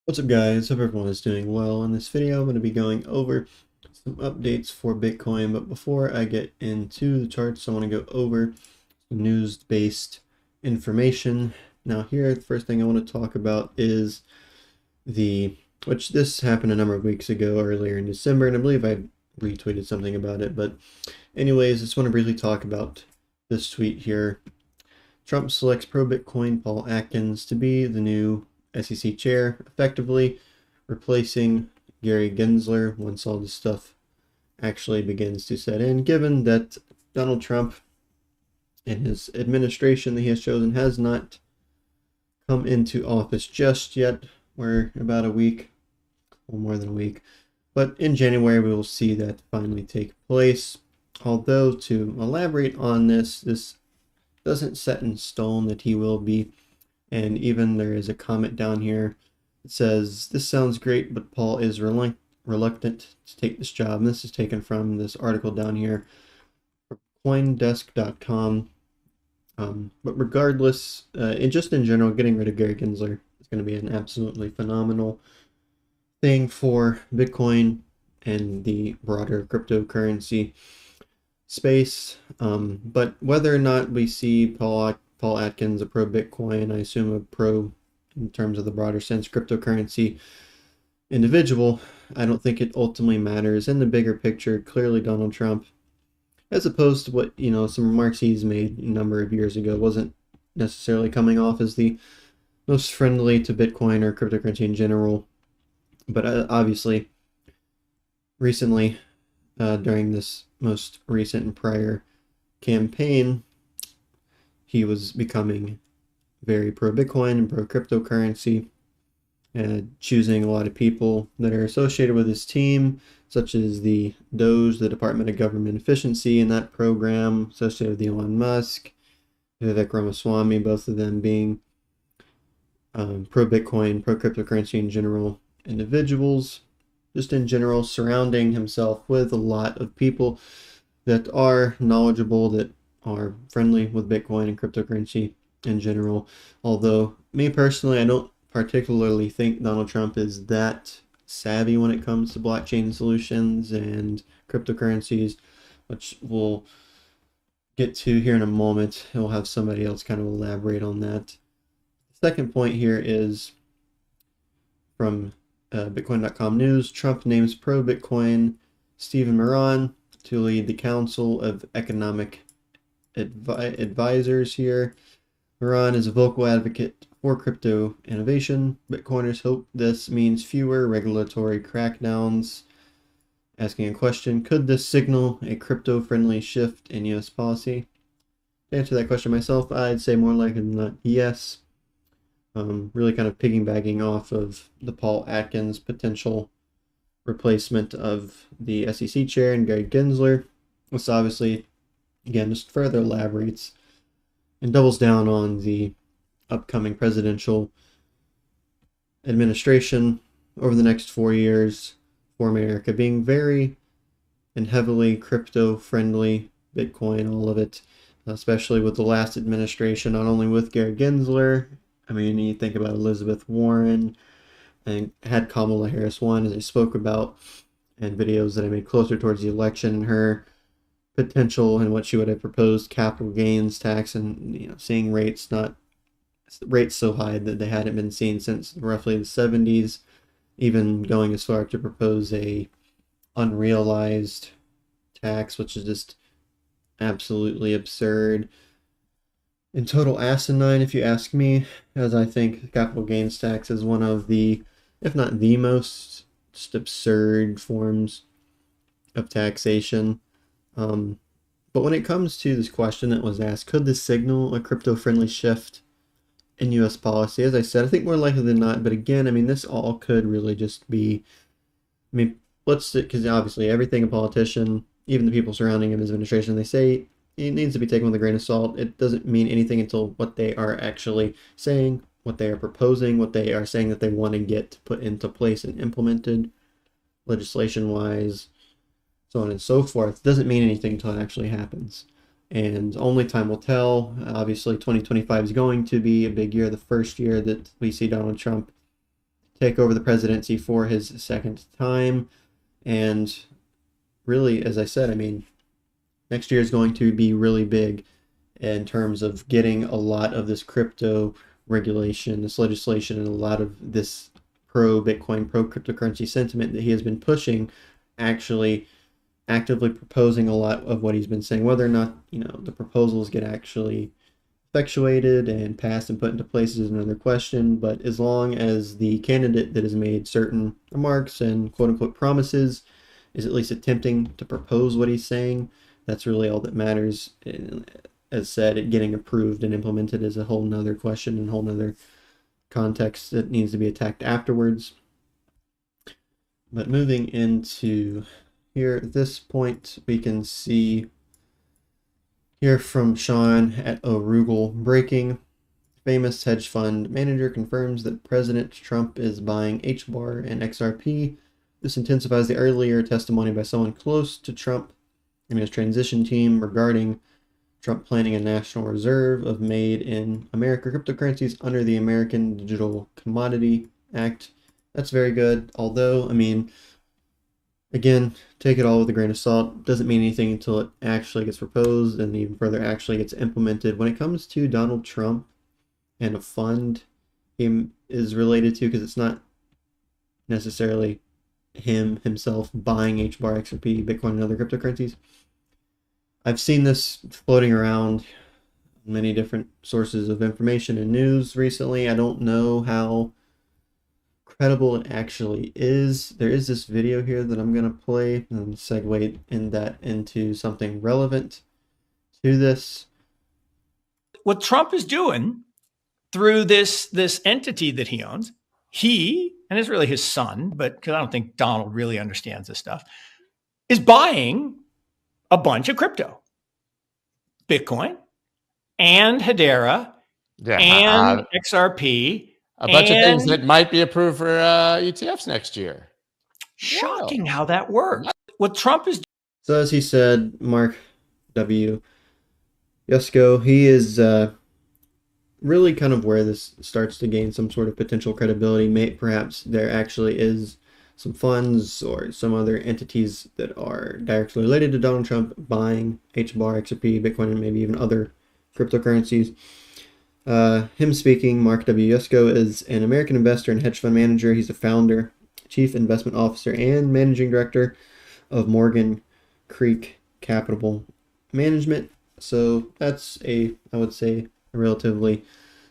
What's up guys, hope everyone is doing well. In this video I'm going to be going over some updates for Bitcoin, but before I get into the charts I want to go over some news-based information. Now here, the first thing I want to talk about is which this happened a number of weeks ago, earlier in December, and I believe I retweeted something about it, but anyways, I just want to briefly talk about this tweet here. Trump selects pro-Bitcoin Paul Atkins to be the new SEC chair, effectively replacing Gary Gensler once all this stuff actually begins to set in, given that Donald Trump and his administration that he has chosen has not come into office just yet. We're about a week, or more than a week, but in January we will see that finally take place. Although, to elaborate on this doesn't set in stone that he will be. And even there is a comment down here that says, "This sounds great, but Paul is reluctant to take this job." And this is taken from this article down here from Coindesk.com. But regardless, just in general, getting rid of Gary Gensler is going to be an absolutely phenomenal thing for Bitcoin and the broader cryptocurrency space. But whether or not we see Paul Atkins a pro Bitcoin, I assume a pro in terms of the broader sense cryptocurrency individual, I don't think it ultimately matters. In the bigger picture, clearly Donald Trump, as opposed to what some remarks he's made a number of years ago, wasn't necessarily coming off as the most friendly to Bitcoin or cryptocurrency in general. But obviously, recently, during this most recent and prior campaign, he was becoming very pro-Bitcoin and pro-cryptocurrency, and choosing a lot of people that are associated with his team, such as the DOGE, the Department of Government Efficiency, and that program associated with Elon Musk, Vivek Ramaswamy, both of them being pro-Bitcoin, pro-cryptocurrency in general individuals. Just in general, surrounding himself with a lot of people that are knowledgeable, that are friendly with Bitcoin and cryptocurrency in general. Although, me personally, I don't particularly think Donald Trump is that savvy when it comes to blockchain solutions and cryptocurrencies, which we'll get to here in a moment. We'll have somebody else kind of elaborate on that. The second point here is from Bitcoin.com news. Trump names pro-Bitcoin Stephen Moran to lead the Council of Economic Advisors here. Moran is a vocal advocate for crypto innovation. Bitcoiners hope this means fewer regulatory crackdowns. Asking a question, could this signal a crypto-friendly shift in U.S. policy? To answer that question myself, I'd say more likely than not, yes. Really kind of piggybacking off of the Paul Atkins potential replacement of the SEC chair and Gary Gensler. This obviously, again, just further elaborates and doubles down on the upcoming presidential administration over the next 4 years for America being very and heavily crypto-friendly, Bitcoin, all of it, especially with the last administration, not only with Gary Gensler. I mean, you think about Elizabeth Warren, and had Kamala Harris won, as I spoke about in videos that I made closer towards the election, and her potential and what she would have proposed capital gains tax, and seeing rates so high that they hadn't been seen since roughly the 70s, even going as far to propose a unrealized tax, which is just absolutely absurd and total asinine, if you ask me, as I think capital gains tax is one of the, if not the most, just absurd forms of taxation. But when it comes to this question that was asked, could this signal a crypto-friendly shift in U.S. policy? As I said, I think more likely than not, but again, I mean, this all could really just be, I mean, because obviously everything a politician, even the people surrounding him, his administration, they say it needs to be taken with a grain of salt. It doesn't mean anything until what they are actually saying, what they are proposing, what they are saying that they want to get put into place and implemented legislation-wise, so on and so forth. It doesn't mean anything until it actually happens. And only time will tell. Obviously, 2025 is going to be a big year, the first year that we see Donald Trump take over the presidency for his second time. And really, as I said, I mean, next year is going to be really big in terms of getting a lot of this crypto regulation, this legislation, and a lot of this pro-Bitcoin, pro-cryptocurrency sentiment that he has been pushing, actually actively proposing a lot of what he's been saying. Whether or not, the proposals get actually effectuated and passed and put into place is another question. But as long as the candidate that has made certain remarks and quote-unquote promises is at least attempting to propose what he's saying, that's really all that matters. As said, getting approved and implemented is a whole nother question and a whole nother context that needs to be attacked afterwards. But moving into here at this point, we can see here from Sean at O'Rugal breaking. Famous hedge fund manager confirms that President Trump is buying HBAR and XRP. This intensifies the earlier testimony by someone close to Trump and his transition team regarding Trump planning a national reserve of made in America cryptocurrencies under the American Digital Commodity Act. That's very good. Although, I mean, again, take it all with a grain of salt. Doesn't mean anything until it actually gets proposed and even further actually gets implemented. When it comes to Donald Trump and a fund he is related to, because it's not necessarily himself buying HBAR, XRP, Bitcoin, and other cryptocurrencies. I've seen this floating around many different sources of information and news recently. I don't know how credible it actually is. There is this video here that I'm going to play and segue into something relevant to this. What Trump is doing through this entity that he owns, and it's really his son, but because I don't think Donald really understands this stuff, is buying a bunch of crypto, Bitcoin and Hedera and XRP. A bunch of things that might be approved for ETFs next year. Shocking how that works. What Trump is doing. So as he said, Mark W. Yusko, he is really kind of where this starts to gain some sort of potential credibility. Perhaps there actually is some funds or some other entities that are directly related to Donald Trump buying HBAR, XRP, Bitcoin, and maybe even other cryptocurrencies. Him speaking, Mark W. Yusko is an American investor and hedge fund manager. He's a founder, chief investment officer, and managing director of Morgan Creek Capital Management. So that's I would say, a relatively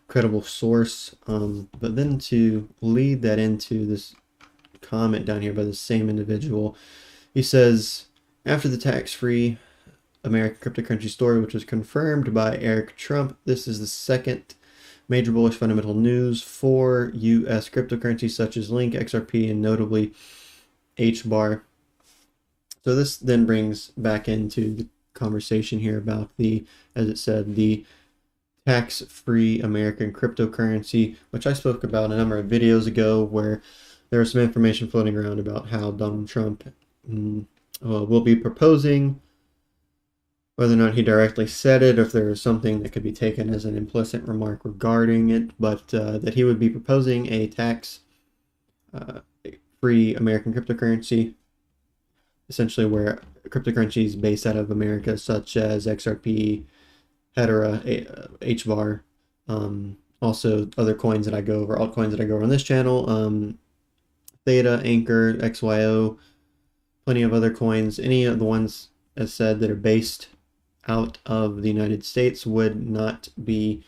credible source. But then to lead that into this comment down here by the same individual, he says, after the tax-free American cryptocurrency story, which was confirmed by Eric Trump, this is the second major bullish fundamental news for U.S. cryptocurrencies such as Link, XRP, and notably HBAR. So this then brings back into the conversation here about as it said, the tax-free American cryptocurrency, which I spoke about a number of videos ago, where there was some information floating around about how Donald Trump will be proposing, whether or not he directly said it, or if there was something that could be taken as an implicit remark regarding it, but that he would be proposing a tax-free American cryptocurrency, essentially where cryptocurrencies based out of America, such as XRP, Hedera, HBAR, also other coins that I go over, altcoins that I go over on this channel, Theta, Anchor, XYO, plenty of other coins. Any of the ones, as said, that are based out of the United States would not be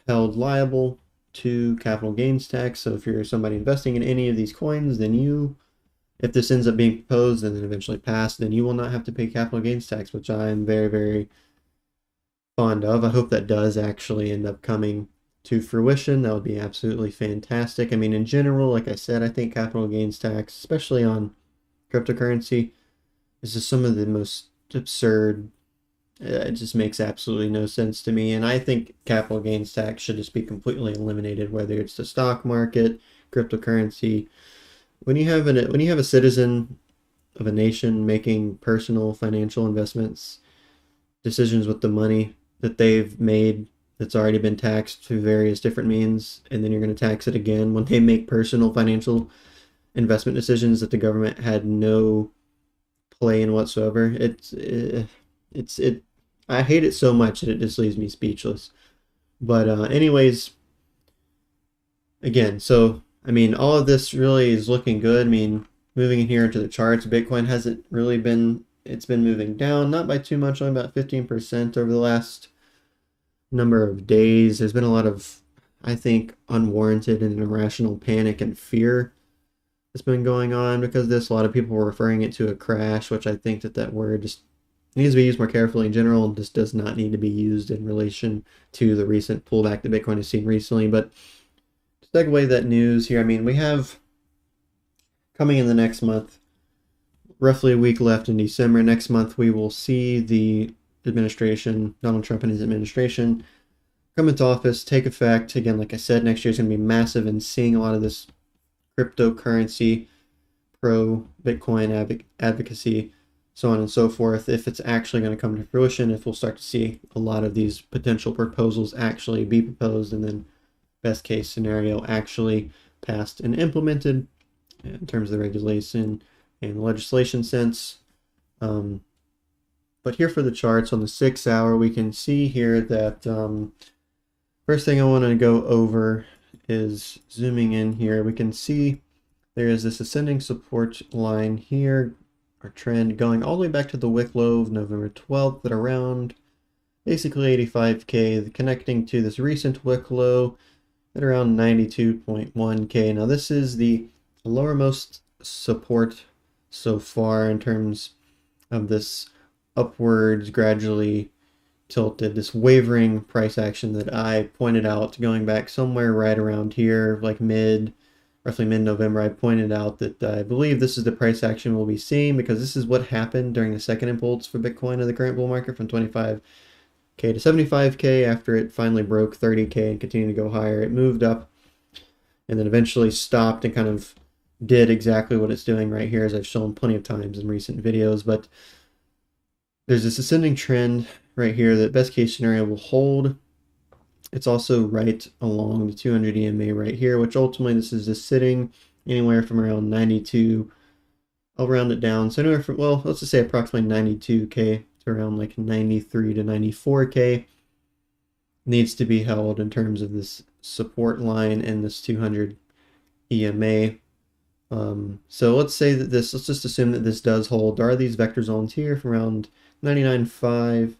held liable to capital gains tax. So if you're somebody investing in any of these coins, then if this ends up being proposed and then eventually passed, then you will not have to pay capital gains tax, which I am very, very fond of. I hope that does actually end up coming to fruition. That would be absolutely fantastic. I mean, in general, like I said, I think capital gains tax, especially on cryptocurrency, is just some of the most absurd. It just makes absolutely no sense to me. And I think capital gains tax should just be completely eliminated, whether it's the stock market, cryptocurrency. When you have a citizen of a nation making personal financial investments, decisions with the money that they've made that's already been taxed through various different means, and then you're going to tax it again when they make personal financial investment decisions that the government had no play in whatsoever. I hate it so much that it just leaves me speechless. But anyways, again, so I mean, all of this really is looking good. I mean, moving in here into the charts, Bitcoin hasn't really been, it's been moving down, not by too much, only about 15% over the last number of days. There's been a lot of, I think, unwarranted and irrational panic and fear that's been going on because of this. A lot of people were referring it to a crash, which I think that word just needs to be used more carefully in general, and just does not need to be used in relation to the recent pullback that Bitcoin has seen recently. But to segue that news here, I mean, we have coming in the next month, roughly a week left in December. Next month, we will see the administration, Donald Trump and his administration, come into office, take effect. Again, like I said, next year is going to be massive, and seeing a lot of this cryptocurrency, pro-Bitcoin advocacy, so on and so forth, if it's actually going to come to fruition, if we'll start to see a lot of these potential proposals actually be proposed, and then best case scenario actually passed and implemented in terms of the regulation and the legislation sense. But here for the charts on the 6 hour, we can see here that first thing I want to go over is zooming in here. We can see there is this ascending support line here, our trend going all the way back to the wick low of November 12th at around basically 85K, connecting to this recent wick low at around 92.1K. Now this is the lowermost support so far in terms of this upwards gradually tilted, this wavering price action that I pointed out going back somewhere right around here, like roughly mid-November. I pointed out that I believe this is the price action we'll be seeing, because this is what happened during the second impulse for Bitcoin of the current bull market from 25K to 75K. After it finally broke 30K and continued to go higher, it moved up and then eventually stopped and kind of did exactly what it's doing right here, as I've shown plenty of times in recent videos. But there's this ascending trend right here that best case scenario will hold. It's also right along the 200 EMA right here, which ultimately this is just sitting anywhere from around 92. I'll round it down. So anywhere from, well, let's just say approximately 92K to around like 93 to 94K needs to be held in terms of this support line and this 200 EMA. So let's say that let's just assume that this does hold. There are these vector zones here from around 99.5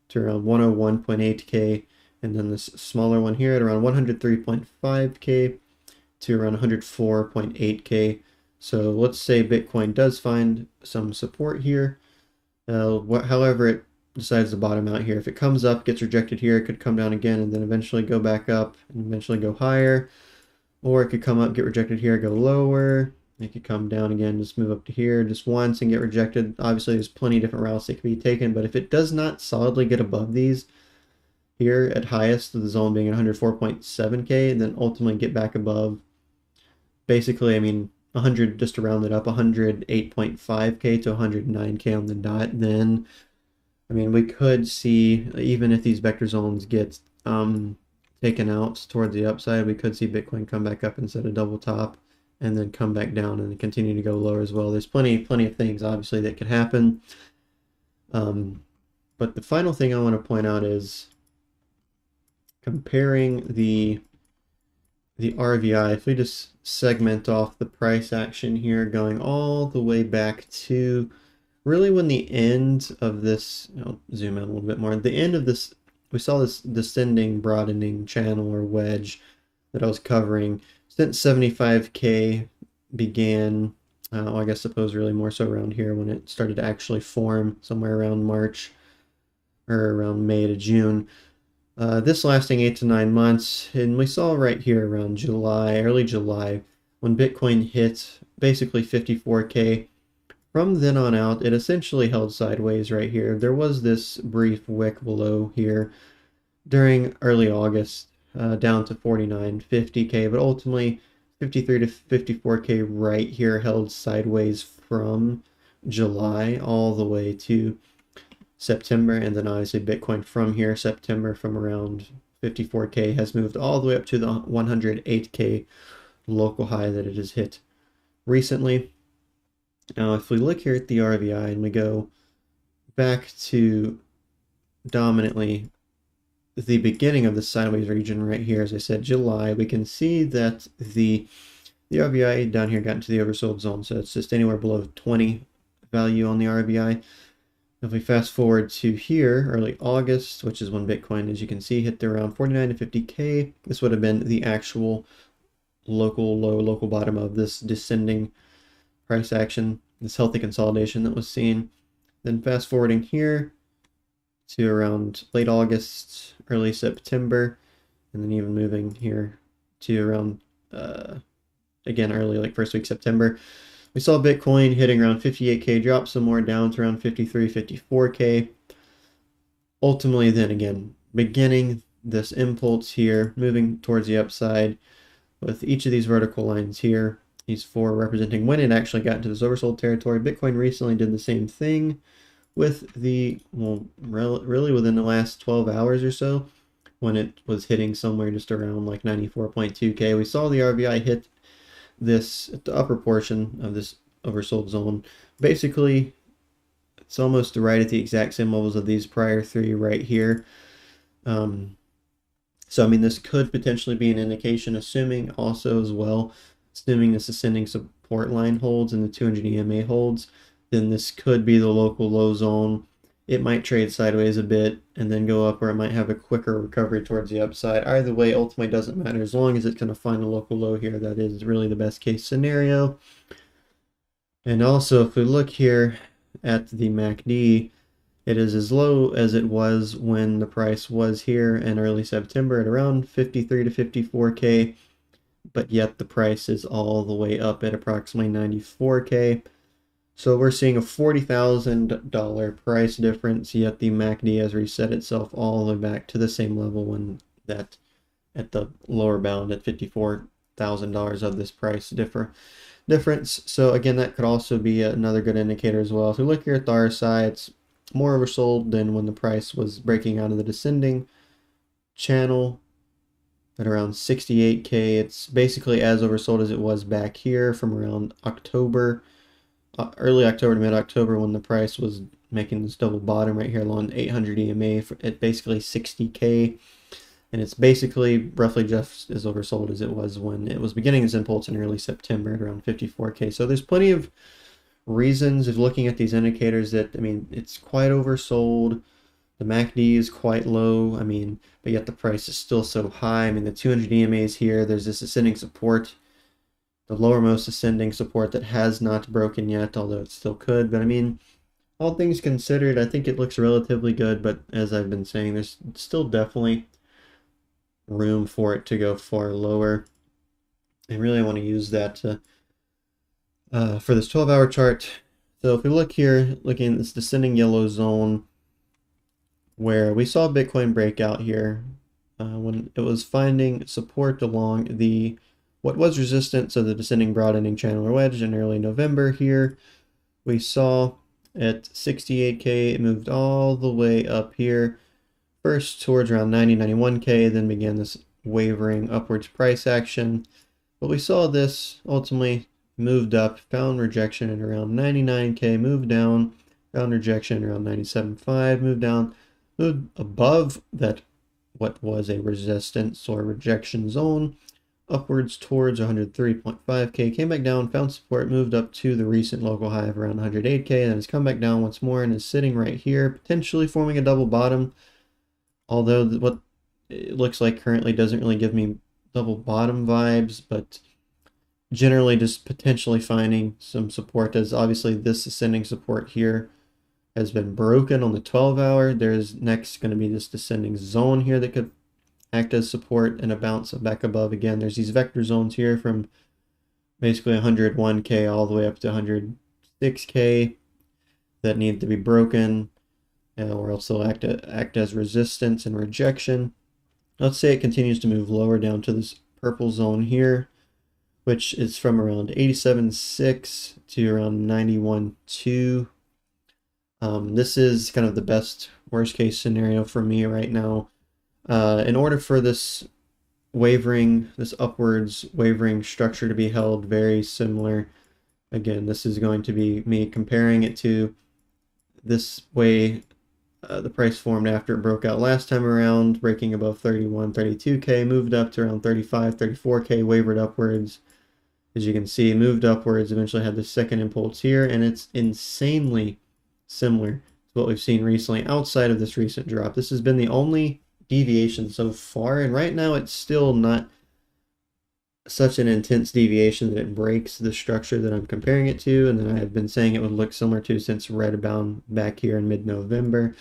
to around 101.8K, and then this smaller one here at around 103.5K to around 104.8K. So let's say Bitcoin does find some support here. However it decides to bottom out here. If it comes up, gets rejected here, it could come down again and then eventually go back up and eventually go higher. Or it could come up, get rejected here, go lower. It could come down again, just move up to here just once and get rejected. Obviously, there's plenty of different routes that can be taken, but if it does not solidly get above these here at highest, the zone being 104.7K, and then ultimately get back above, basically, I mean, 100, just to round it up, 108.5K to 109K on the dot, then, I mean, we could see, even if these vector zones get taken out towards the upside, we could see Bitcoin come back up and set a double top and then come back down and continue to go lower as well. There's plenty of things obviously that could happen. But the final thing I want to point out is comparing the RVI. If we just segment off the price action here, going all the way back to really when the end of this, I'll zoom out a little bit more, the end of this, we saw this descending, broadening channel or wedge that I was covering since 75K began. Well, I guess suppose really more so around here when it started to actually form somewhere around March or around May to June. This lasting 8 to 9 months, and we saw right here around July, early July, when Bitcoin hit basically 54K. From then on out, it essentially held sideways right here. There was this brief wick below here during early August, down to 49.50K, but ultimately 53 to 54K right here held sideways from July all the way to September, and then obviously Bitcoin from here, September from around 54K has moved all the way up to the 108K local high that it has hit recently. Now, if we look here at the RVI and we go back to dominantly the beginning of the sideways region right here, as I said, July, we can see that the RVI down here got into the oversold zone, so it's just anywhere below 20 value on the RVI. If we fast forward to here, early August, which is when Bitcoin, as you can see, hit around 49 to 50K, this would have been the actual local low, local bottom of this descending price action, this healthy consolidation that was seen. Then fast forwarding here to around late August, early September, and then even moving here to around, again, early, like first week September. We saw Bitcoin hitting around 58K, drop some more down to around 53, 54K. Ultimately, then again, beginning this impulse here, moving towards the upside with each of these vertical lines here, these four representing when it actually got into this oversold territory. Bitcoin recently did the same thing with the, well, really within the last 12 hours or so, when it was hitting somewhere just around like 94.2K. We saw the RVI hit this at the upper portion of this oversold zone. Basically, it's almost right at the exact same levels of these prior three right here. So I mean, this could potentially be an indication, assuming also as well, assuming this ascending support line holds and the 200 EMA holds, then this could be the local low zone. It might trade sideways a bit and then go up, or it might have a quicker recovery towards the upside. Either way, ultimately doesn't matter. As long as it's going to find a local low here, that is really the best case scenario. And also, if we look here at the MACD, it is as low as it was when the price was here in early September at around 53 to 54K, but yet the price is all the way up at approximately 94K. So we're seeing a $40,000 price difference, yet the MACD has reset itself all the way back to the same level when that at the lower bound at $54,000 of this price difference. So again, that could also be another good indicator as well. If we look here at the RSI, it's more oversold than when the price was breaking out of the descending channel at around 68K. It's basically as oversold as it was back here from around October. Early October to mid-October, when the price was making this double bottom right here along 800 EMA at basically 60K. And it's basically roughly just as oversold as it was when it was beginning its impulse in early September at around 54K. So there's plenty of reasons of looking at these indicators that, I mean, it's quite oversold. The MACD is quite low, I mean, but yet the price is still so high. I mean, the 200 EMA is here. There's this ascending support, the lowermost ascending support that has not broken yet, although it still could. But I mean, all things considered, I think it looks relatively good, but as I've been saying, there's still definitely room for it to go far lower. I really want to use that to, for this 12-hour chart. So if we look here, looking at this descending yellow zone, where we saw Bitcoin break out here when it was finding support along the what was resistance of the descending broadening channel or wedge in early November here. We saw at 68K, it moved all the way up here, first towards around 90, 91K, then began this wavering upwards price action. But we saw this ultimately moved up, found rejection at around 99K, moved down, found rejection around 97.5, moved down, moved above that what was a resistance or rejection zone, upwards towards 103.5K, came back down, found support, moved up to the recent local high of around 108K, then has come back down once more and is sitting right here, potentially forming a double bottom, although what it looks like currently doesn't really give me double bottom vibes, but generally just potentially finding some support, as obviously this ascending support here has been broken on the 12-hour. There's next going to be this descending zone here that could act as support and a bounce back above again. There's these vector zones here from basically 101K all the way up to 106K that need to be broken, or else they'll act as resistance and rejection. Let's say it continues to move lower down to this purple zone here, which is from around 87.6 to around 91.2. This is kind of the best worst case scenario for me right now. In order for this upwards wavering structure to be held very similar, again, this is going to be me comparing it to this way the price formed after it broke out last time around, breaking above 31, 32K, moved up to around 35, 34K, wavered upwards. As you can see, moved upwards, eventually had the second impulse here, and it's insanely similar to what we've seen recently outside of this recent drop. This has been the only deviation so far, and right now it's still not such an intense deviation that it breaks the structure that I'm comparing it to, and that I have been saying it would look similar to since Redbound back here in mid-November.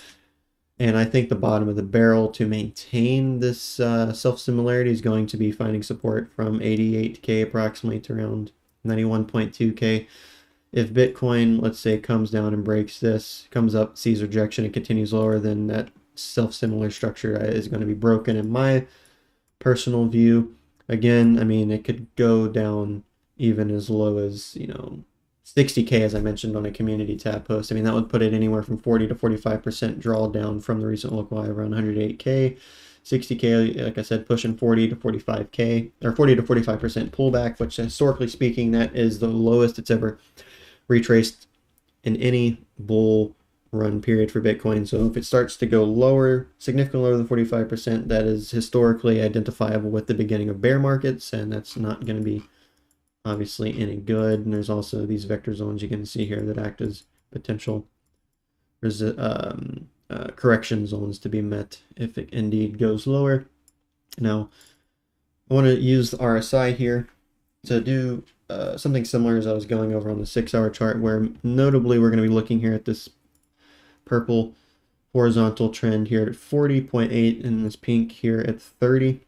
And I think the bottom of the barrel to maintain this self-similarity is going to be finding support from 88K approximately to around 91.2K. If Bitcoin, let's say, comes down and breaks this, comes up, sees rejection, and continues lower, then that self-similar structure is going to be broken in my personal view. Again, I mean, it could go down even as low as, 60K, as I mentioned on a community tab post. I mean, that would put it anywhere from 40 to 45% drawdown from the recent local high around 108K. 60K, like I said, pushing 40 to 45K, or 40 to 45% pullback, which historically speaking, that is the lowest it's ever retraced in any bull run period for Bitcoin. So if it starts to go lower, significantly lower than 45%, that is historically identifiable with the beginning of bear markets, and that's not going to be obviously any good. And there's also these vector zones you can see here that act as potential correction zones to be met if it indeed goes lower. Now, I want to use the RSI here to do something similar as I was going over on the 6-hour chart, where notably we're going to be looking here at this purple horizontal trend here at 40.8 and this pink here at 30,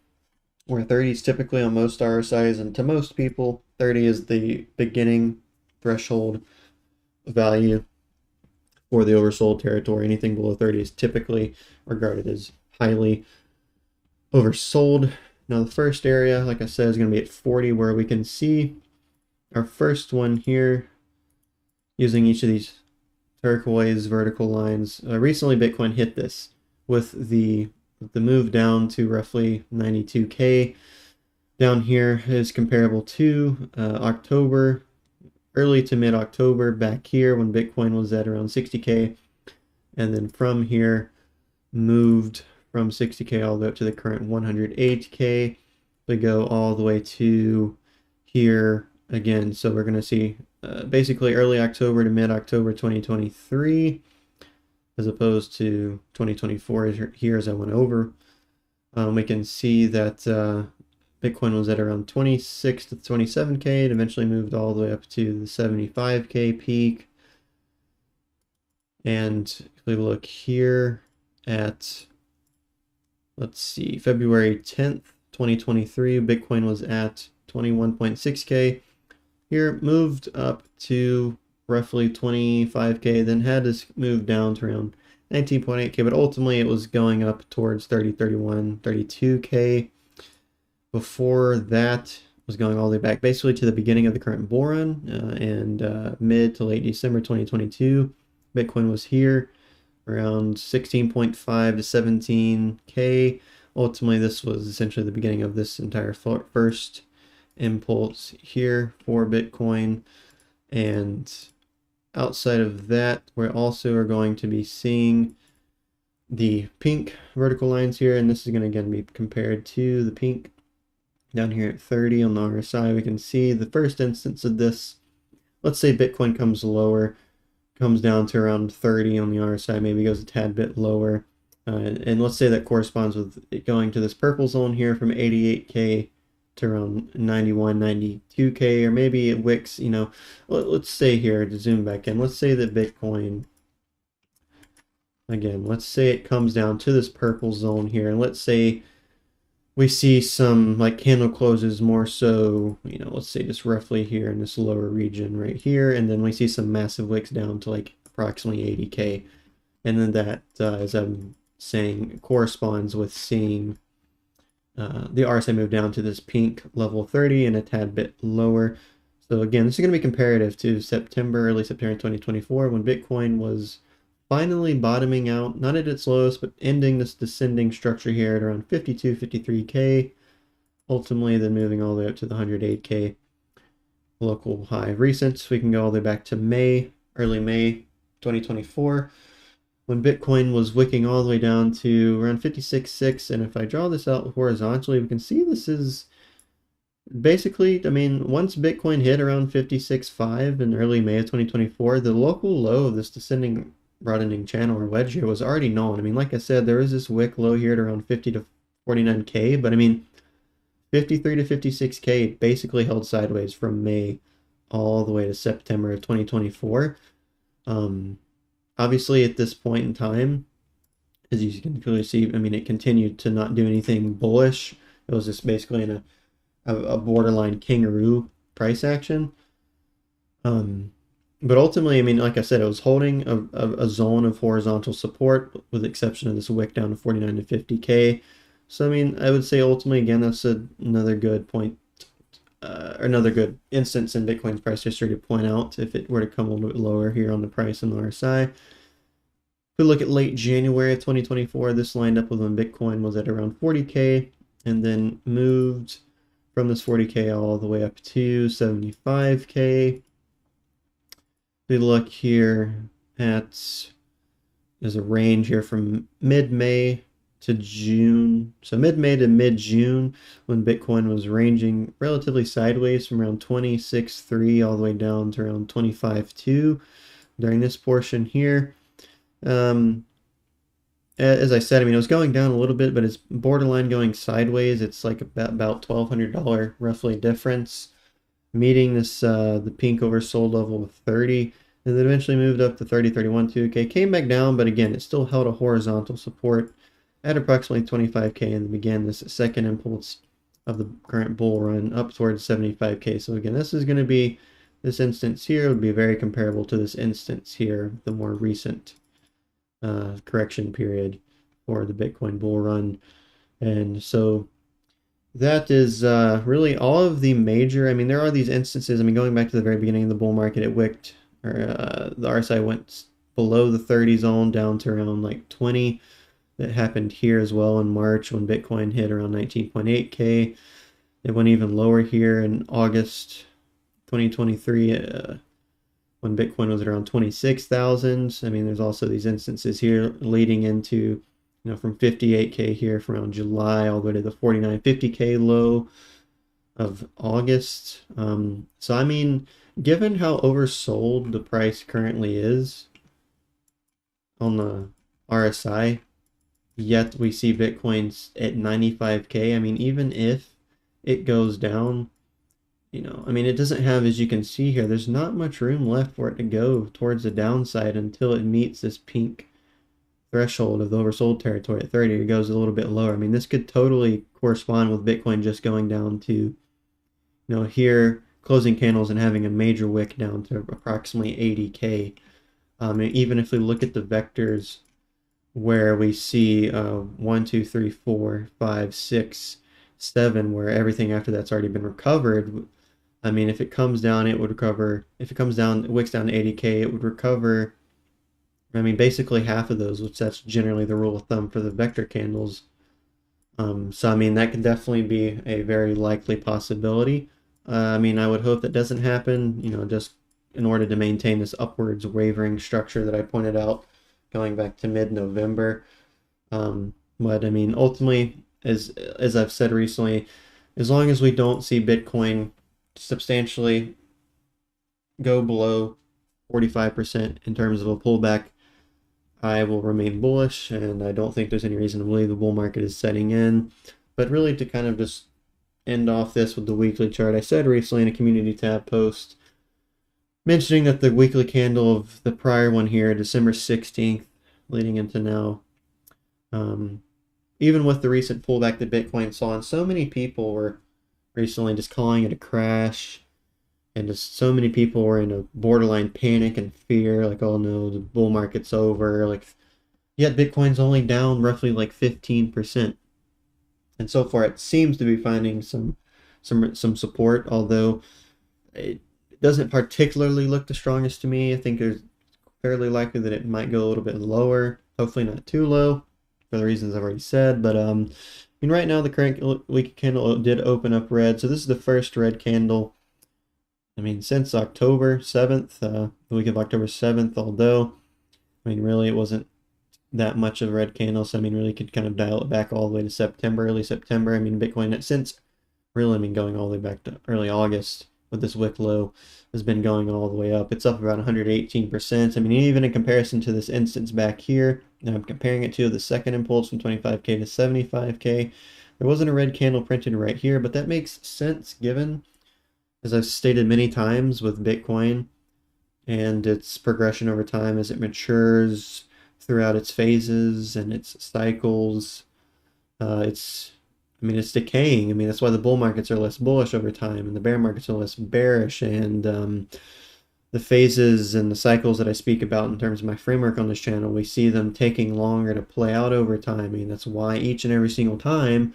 where 30 is typically on most RSIs, and to most people 30 is the beginning threshold value for the oversold territory. Anything below 30 is typically regarded as highly oversold. Now the first area, like I said, is going to be at 40, where we can see our first one here using each of these turquoise vertical lines. Recently Bitcoin hit this with the move down to roughly 92K. Down here is comparable to October, early to mid-October back here when Bitcoin was at around 60K, and then from here moved from 60K all the way up to the current 108K to go all the way to here again. So we're going to see basically early October to mid-October 2023 as opposed to 2024 here as I went over. We can see that Bitcoin was at around 26 to 27K. It eventually moved all the way up to the 75K peak. And if we look here at, let's see, February 10th, 2023, Bitcoin was at 21.6K. Here moved up to roughly 25K, then had to move down to around 19.8K, but ultimately it was going up towards 30, 31, 32K. Before that was going all the way back basically to the beginning of the current bull run, and mid to late December 2022. Bitcoin was here around 16.5 to 17K. Ultimately, this was essentially the beginning of this entire first impulse here for Bitcoin. And outside of that, we also are going to be seeing the pink vertical lines here, and this is going to again be compared to the pink down here at 30 on the RSI. We can see the first instance of this. Let's say Bitcoin comes lower, comes down to around 30 on the RSI, maybe goes a tad bit lower. And let's say that corresponds with it going to this purple zone here from 88K to around 91, 92K, or maybe it wicks, let's say here to zoom back in. Let's say that Bitcoin, again, let's say it comes down to this purple zone here, and let's say we see some like candle closes more so, let's say just roughly here in this lower region right here, and then we see some massive wicks down to like approximately 80K, and then that, as I'm saying, corresponds with seeing the RSI move down to this pink level 30 and a tad bit lower. So again, this is going to be comparative to early September 2024, when Bitcoin was finally bottoming out, not at its lowest, but ending this descending structure here at around 52, 53K. Ultimately, then moving all the way up to the 108K local high. Recent, we can go all the way back to May, early May 2024, when Bitcoin was wicking all the way down to around 56.6. And if I draw this out horizontally, we can see this is basically, I mean, once Bitcoin hit around 56.5 in early May of 2024, the local low of this descending broadening channel or wedge here was already known. I mean, like I said, there was this wick low here at around 50 to 49K, but I mean, 53 to 56K basically held sideways from May all the way to September of 2024. Obviously, at this point in time, as you can clearly see, I mean, it continued to not do anything bullish. It was just basically in a borderline kangaroo price action. But ultimately, I mean, like I said, it was holding a zone of horizontal support with the exception of this wick down to 49 to 50K. So, I mean, I would say ultimately, again, that's another good point, or another good instance in Bitcoin's price history to point out if it were to come a little bit lower here on the price and the RSI. If we look at late January of 2024, this lined up with when Bitcoin was at around 40K and then moved from this 40K all the way up to 75K. We look here at, there's a range here from mid-May to June. So mid-May to mid-June, when Bitcoin was ranging relatively sideways from around 26.3 all the way down to around 25.2 during this portion here. As I said, I mean, it was going down a little bit, but it's borderline going sideways. It's like about $1,200 roughly difference, meeting this the pink oversold level of 30, and then eventually moved up to 30, 31, 2K, came back down, but again, it still held a horizontal support at approximately 25K and began this second impulse of the current bull run up towards 75K. So again, this is going to be, this instance here would be very comparable to this instance here, the more recent correction period for the Bitcoin bull run. And so that is really all of the major, I mean, there are these instances, I mean, going back to the very beginning of the bull market, it wicked, or the RSI went below the 30 zone down to around like 20. That happened here as well in March when Bitcoin hit around 19.8K. It went even lower here in August 2023 when Bitcoin was around 26,000. I mean, there's also these instances here leading into, you know, from 58K here from around July all the way to the 49, 50K low of August. So, I mean, given how oversold the price currently is on the RSI, yet we see Bitcoin's at 95K. I mean, even if it goes down, you know, I mean, it doesn't have, as you can see here, there's not much room left for it to go towards the downside until it meets this pink threshold of the oversold territory at 30. It goes a little bit lower. I mean, this could totally correspond with Bitcoin just going down to, you know, here, closing candles and having a major wick down to approximately 80K. And even if we look at the vectors where we see 1, 2, 3, 4, 5, 6, 7, where everything after that's already been recovered. I mean, if it comes down, it would recover. If it comes down, it wicks down to 80K, it would recover, I mean, basically half of those, which that's generally the rule of thumb for the vector candles. So, I mean, that could definitely be a very likely possibility. I mean, I would hope that doesn't happen, you know, just in order to maintain this upwards wavering structure that I pointed out going back to mid-November. But I mean, ultimately, as I've said recently, as long as we don't see Bitcoin substantially go below 45% in terms of a pullback, I will remain bullish, and I don't think there's any reason to believe the bull market is setting in. But really, to kind of just end off this with the weekly chart, I said recently in a community tab post mentioning that the weekly candle of the prior one here, December 16th, leading into now, even with the recent pullback that Bitcoin saw, and so many people were recently just calling it a crash, and just so many people were in a borderline panic and fear, like, oh no, the bull market's over, like, yet Bitcoin's only down roughly like 15%. And so far it seems to be finding some support, although it doesn't particularly look the strongest to me. I think there's fairly likely that it might go a little bit lower. Hopefully not too low for the reasons I've already said. But I mean, right now the current weekly candle did open up red. So this is the first red candle, I mean, since October 7th, the week of October 7th, although, I mean, really it wasn't that much of a red candle. So, I mean, really could kind of dial it back all the way to September, early September. I mean, Bitcoin since really, I mean, going all the way back to early August with this wick low has been going all the way up. It's up about 118%. I mean, even in comparison to this instance back here, now I'm comparing it to the second impulse from 25K to 75K. There wasn't a red candle printed right here, but that makes sense given, as I've stated many times with Bitcoin and its progression over time as it matures throughout its phases and its cycles. I mean, it's decaying. I mean, that's why the bull markets are less bullish over time and the bear markets are less bearish. And the phases and the cycles that I speak about in terms of my framework on this channel, we see them taking longer to play out over time. I mean, that's why each and every single time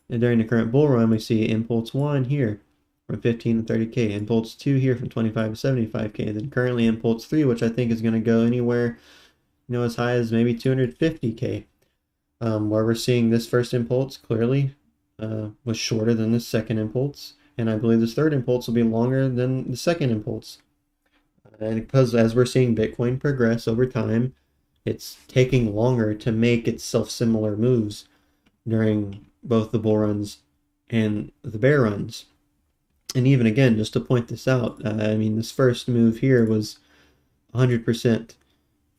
during the current bull run, we see impulse 1 here from 15 to 30K, impulse 2 here from 25 to 75K, then currently impulse 3, which I think is going to go anywhere, as high as maybe 250K. Where we're seeing this first impulse clearly was shorter than the second impulse, and I believe this third impulse will be longer than the second impulse. And because as we're seeing Bitcoin progress over time, it's taking longer to make itself similar moves during both the bull runs and the bear runs. And even again, just to point this out, I mean, this first move here was 100%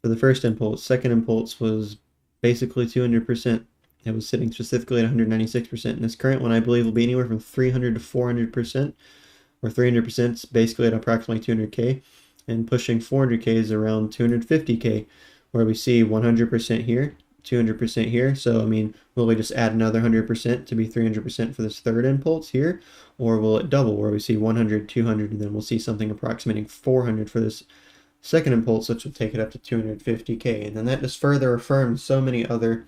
for the first impulse. Second impulse was basically 200%. It was sitting specifically at 196%. And this current one, I believe, will be anywhere from 300 to 400%, or 300% is basically at approximately 200K, and pushing 400K is around 250K, where we see 100% here, 200% here. So, I mean, will we just add another 100% to be 300% for this third impulse here? Or will it double, where we see 100, 200, and then we'll see something approximating 400 for this second impulse, which will take it up to 250K. And then that just further affirms so many other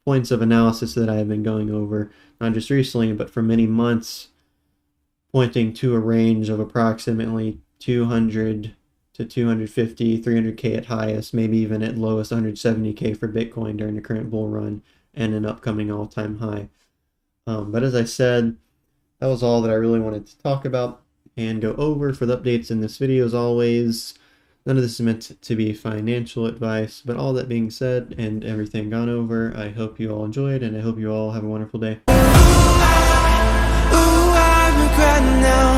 points of analysis that I have been going over, not just recently, but for many months, pointing to a range of approximately 200 to 250, 300K at highest, maybe even at lowest 170K for Bitcoin during the current bull run and an upcoming all-time high. But as I said, that was all that I really wanted to talk about and go over. For the updates in this video, as always, none of this is meant to be financial advice, but all that being said and everything gone over, I hope you all enjoyed, and I hope you all have a wonderful day. Ooh, I'm regretting now.